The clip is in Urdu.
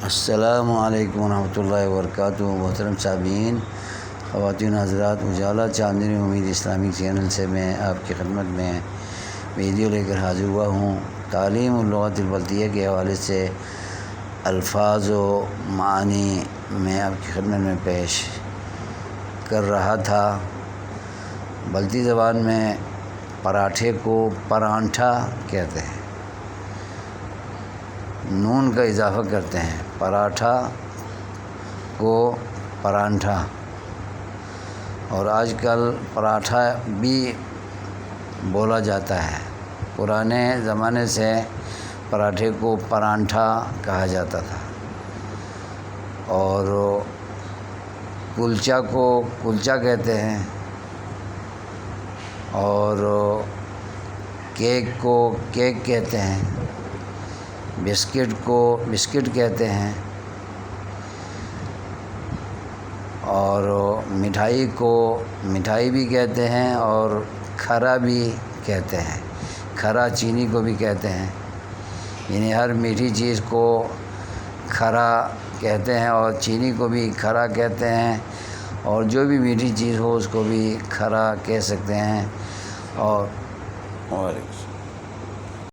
السلام علیکم ورحمۃ اللہ وبرکاتہ۔ محترم سامعین، خواتین حضرات، اجالا چاندنی امید اسلامی چینل سے میں آپ کی خدمت میں ویڈیو لے کر حاضر ہوا ہوں۔ تعلیم اللغت البلدیہ کے حوالے سے الفاظ و معانی میں آپ کی خدمت میں پیش کر رہا تھا۔ بلدی زبان میں پراٹھے کو پرانٹھا کہتے ہیں، نون کا اضافہ کرتے ہیں، پراٹھا کو پرانٹھا، اور آج کل پراٹھا بھی بولا جاتا ہے۔ پرانے زمانے سے پراٹھے کو پرانٹھا کہا جاتا تھا، اور کلچا کو کلچا کہتے ہیں، اور کیک کو کیک کہتے ہیں، بسکٹ کو بسکٹ کہتے ہیں، اور مٹھائی کو مٹھائی بھی کہتے ہیں، اور کھرا بھی کہتے ہیں۔ کھرا چینی کو بھی کہتے ہیں، یعنی ہر میٹھی چیز کو کھرا کہتے ہیں، اور چینی کو بھی کھرا کہتے ہیں، اور جو بھی میٹھی چیز ہو اس کو بھی کھرا کہہ سکتے ہیں۔ اور